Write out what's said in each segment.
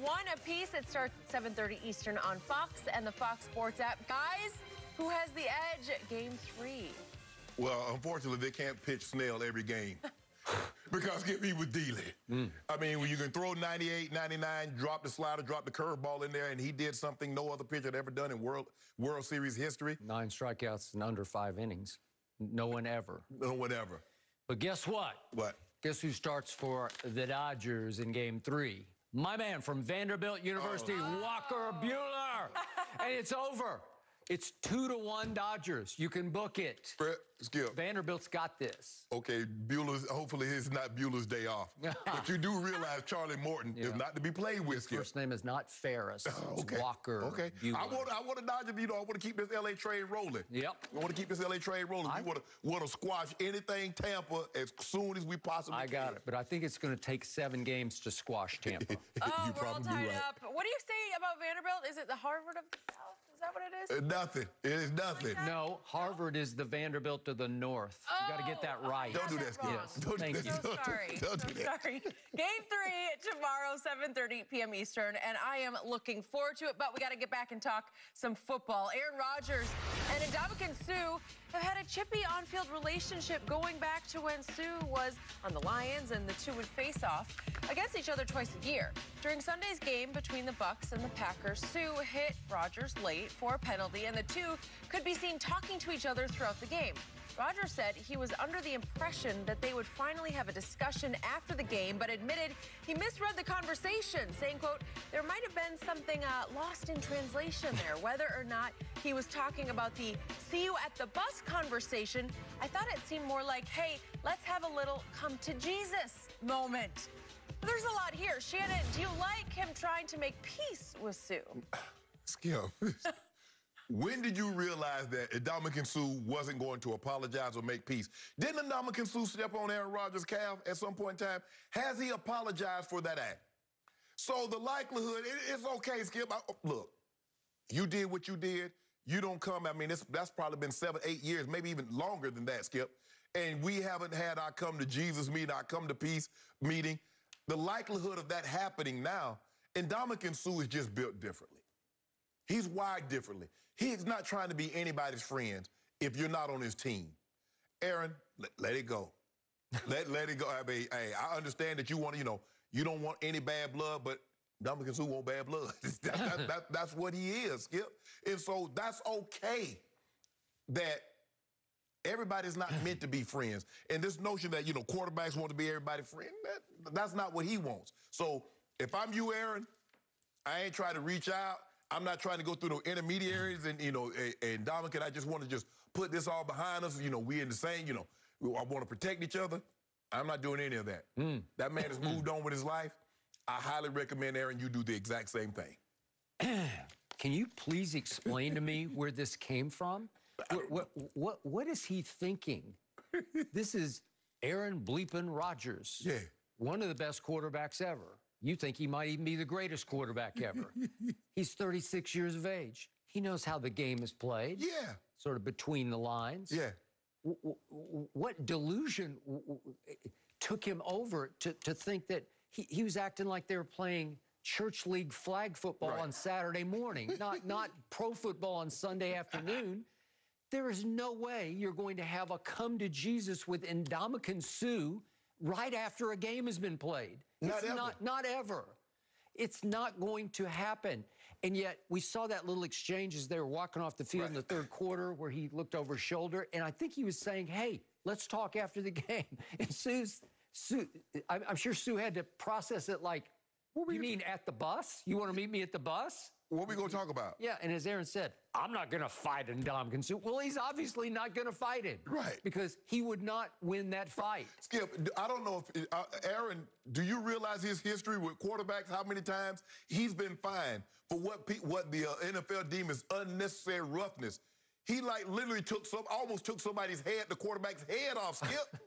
one apiece. It starts at 7:30 Eastern on Fox and the Fox Sports app. Guys, who has the edge at Game 3? Well, unfortunately, they can't pitch Snell every game. Because he was dealing. I mean, when you can throw 98, 99, drop the slider, drop the curveball in there, and he did something no other pitcher had ever done in World Series history. 9 strikeouts in under 5 innings. No one ever. No one ever. But guess what? What? Guess who starts for the Dodgers in Game 3? My man from Vanderbilt University, Walker Buehler. And it's over. It's 2-1 Dodgers. You can book it. Skip. Vanderbilt's got this. Okay, hopefully it's not Bueller's day off. But you do realize Charlie Morton is not to be played with, Skip. His first name is not Ferris. It's Walker. Okay. Buehler. I want to Dodger, I want to keep this LA trade rolling. Yep. I want to keep this LA trade rolling. We want to squash anything Tampa as soon as we possibly can. I got it. But I think it's going to take 7 games to squash Tampa. Oh, we're all tied up. What do you say about Vanderbilt? Is it the Harvard of the South? Is that what it is? Nothing. It is nothing. Like no, Harvard is the Vanderbilt of the North. You got to get that right. Don't do that, Skip. Yes. Thank you. So sorry. Don't do that. Sorry. Game 3 tomorrow, 7:30 p.m. Eastern, and I am looking forward to it. But we got to get back and talk some football. Aaron Rodgers and Ndamukong Suh have had a chippy on-field relationship going back to when Suh was on the Lions, and the two would face off against each other twice a year. During Sunday's game between the Bucs and the Packers, Suh hit Rodgers late for a penalty, and the two could be seen talking to each other throughout the game. Rodgers said he was under the impression that they would finally have a discussion after the game, but admitted he misread the conversation, saying, quote, there might have been something lost in translation there. Whether or not he was talking about the see you at the bus conversation, I thought it seemed more like, hey, let's have a little come to Jesus moment. There's a lot here. Shannon, do you like him trying to make peace with Suh? Skip. When did you realize that Ndamukong Suh wasn't going to apologize or make peace? Didn't Ndamukong Suh step on Aaron Rodgers' calf at some point in time? Has he apologized for that act? So the likelihood, it's okay, Skip. Look, you did what you did. You don't come, I mean, that's probably been 7, 8 years, maybe even longer than that, Skip. And we haven't had our come to Jesus meeting, our come to peace meeting. The likelihood of that happening now, Ndamukong Suh is just built differently. He's wired differently. He's not trying to be anybody's friend if you're not on his team. Aaron, let it go. let it go. I mean, hey, I understand that you want to, you don't want any bad blood, but Ndamukong Suh want bad blood. That's what he is, Skip. And so that's okay that everybody's not meant to be friends. And this notion that, quarterbacks want to be everybody's friend, that's not what he wants. So if I'm you, Aaron, I ain't trying to reach out. I'm not trying to go through no intermediaries and Ndamukong, I just want to just put this all behind us. We in the same, I want to protect each other. I'm not doing any of that. That man has moved on with his life. I highly recommend, Aaron, you do the exact same thing. Can you please explain to me where this came from? What is he thinking? This is Aaron bleeping Rodgers. Yeah. One of the best quarterbacks ever. You think he might even be the greatest quarterback ever. He's 36 years of age. He knows how the game is played. Yeah. Sort of between the lines. Yeah. What delusion took him over to think that he was acting like they were playing church league flag football on Saturday morning, not pro football on Sunday afternoon? There is no way you're going to have a come to Jesus with Ndamukong Suh right after a game has been played. Not ever. It's not going to happen. And yet we saw that little exchange as they were walking off the field in the third quarter where he looked over his shoulder. And I think he was saying, hey, let's talk after the game. And I'm sure Suh had to process it like, you mean at the bus? You want to meet me at the bus? What are we going to talk about? Yeah, and as Aaron said, I'm not going to fight Ndamukong Suh. Well, he's obviously not going to fight him. Right. Because he would not win that fight. Skip, I don't know if, Aaron, do you realize his history with quarterbacks, how many times he's been fined for what the NFL deems as unnecessary roughness? He, literally almost took somebody's head, the quarterback's head off, Skip.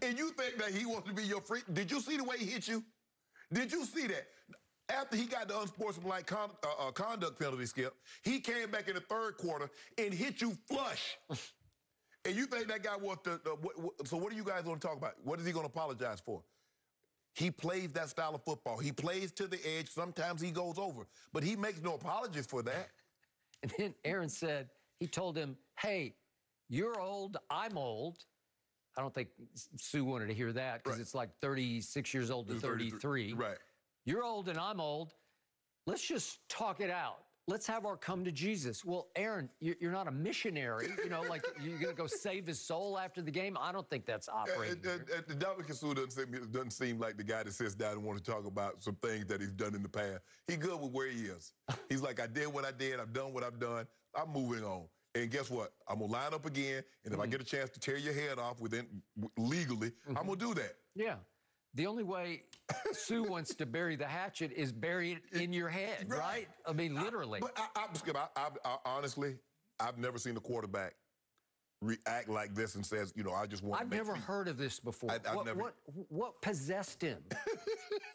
And you think that he wants to be your friend? Did you see the way he hit you? Did you see that? After he got the unsportsmanlike conduct penalty, Skip, he came back in the third quarter and hit you flush. And you think that guy wants so what do you guys want to talk about? What is he going to apologize for? He plays that style of football. He plays to the edge. Sometimes he goes over. But he makes no apologies for that. And then Aaron said, he told him, hey, you're old, I'm old. I don't think Sue wanted to hear that because it's like 36 years old to 33. Right. You're old and I'm old. Let's just talk it out. Let's have our come to Jesus. Well, Aaron, you're not a missionary. You know, like you're going to go save his soul after the game? I don't think that's operating. Dominican Sue doesn't seem like the guy that sits down and wants to talk about some things that he's done in the past. He's good with where he is. He's like, I did what I did. I've done what I've done. I'm moving on. And guess what? I'm going to line up again. And if I get a chance to tear your head off legally, I'm going to do that. Yeah. The only way Sue wants to bury the hatchet is bury it in your head, right? I mean, literally. Skip, honestly, I've never seen a quarterback react like this and says, you know, I just want to I've never heard of this before. What possessed him?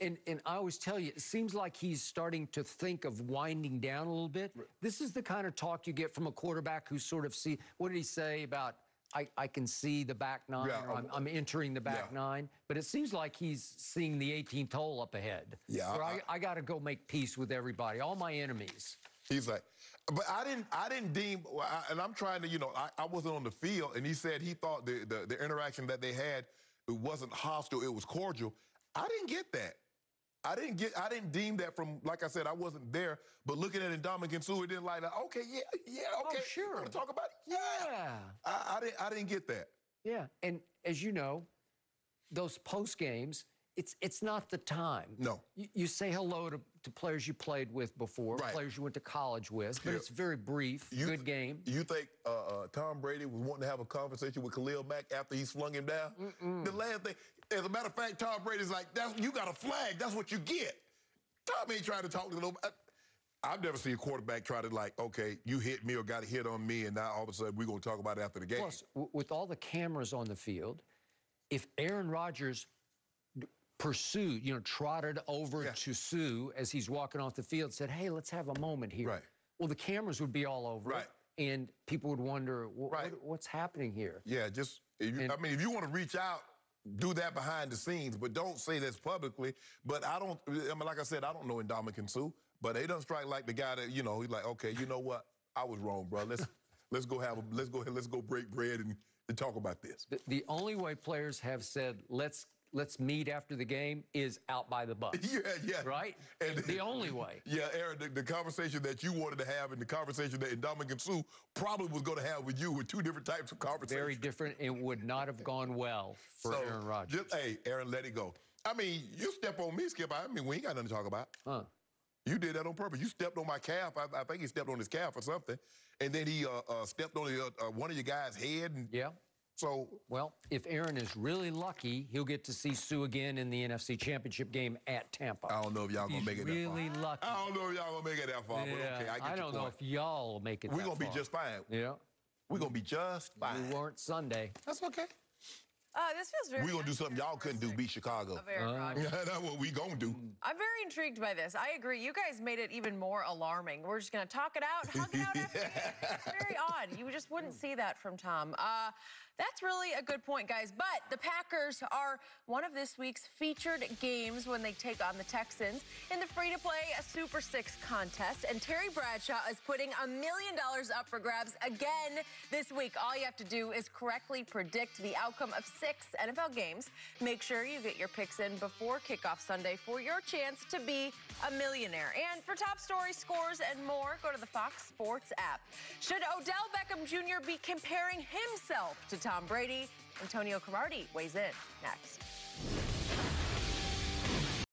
and I always tell you, it seems like he's starting to think of winding down a little bit. This is the kind of talk you get from a quarterback who sort of what did he say about, I can see the back nine, or I'm entering the back nine. But it seems like he's seeing the 18th hole up ahead. Yeah. Where I got to go make peace with everybody, all my enemies. He's like, but I didn't deem, and I'm trying to, you know, I wasn't on the field, and he said he thought the interaction that they had, it wasn't hostile, it was cordial. I didn't get that. I didn't deem that from, like I said, I wasn't there, but looking at Ndamukong Suh, it didn't like, okay, okay. Oh, sure. You want to talk about it? Yeah. I didn't get that. Yeah, and as you know, those post games, it's not the time. No. You say hello to players you played with before, players you went to college with, but it's very brief, good game. You think Tom Brady was wanting to have a conversation with Khalil Mack after he slung him down? The last thing, as a matter of fact, Tom Brady's like, you got a flag, that's what you get. Tom ain't trying to talk to nobody. I've never seen a quarterback try to like, okay, you hit me or got a hit on me, and now all of a sudden we're going to talk about it after the game. Plus, with all the cameras on the field, if Aaron Rodgers pursued, you know, trotted over to Sue as he's walking off the field, said, hey, let's have a moment here. Right. Well, the cameras would be all over it, and people would wonder, what's happening here? Yeah, I mean, if you want to reach out, do that behind the scenes, but don't say this publicly. But I mean, like I said, I don't know Ndamukong Suh, but he doesn't strike like the guy that, you know, he's like, okay, you know what? I was wrong, bro. Let's go break bread and talk about this. The only way players have said, let's meet after the game is out by the bus. Yeah. Right? And the only way. Yeah, Aaron, the conversation that you wanted to have and the conversation that Ndamukong Suh probably was going to have with you were two different types of conversations. Very different, and would not have gone well for Aaron Rodgers. Hey, Aaron, let it go. I mean, you step on me, Skip. I mean, we ain't got nothing to talk about. You did that on purpose. You stepped on my calf. I think he stepped on his calf or something. And then he stepped on one of your guys' head. And so, well, if Aaron is really lucky, he'll get to see Sue again in the NFC Championship game at Tampa. I don't know if y'all gonna make it that far. Really lucky. I don't know if y'all gonna make it that far, but okay, I don't know if y'all will make it that far. We're gonna be just fine. Yeah. We're gonna be just fine. We weren't Sunday. That's okay. This feels very. We're gonna do something y'all couldn't do, beat Chicago. That's what we gonna do. I'm very intrigued by this. I agree. You guys made it even more alarming. We're just gonna talk it out, hug it out after the game. It's very odd. You just wouldn't see that from Tom. That's really a good point, guys. But the Packers are one of this week's featured games when they take on the Texans in the free-to-play Super 6 contest. And Terry Bradshaw is putting $1 million up for grabs again this week. All you have to do is correctly predict the outcome of 6 NFL games. Make sure you get your picks in before kickoff Sunday for your chance to be a millionaire. And for top stories, scores, and more, go to the Fox Sports app. Should Odell Beckham Jr. be comparing himself to Tom Brady? Antonio Cromartie weighs in next.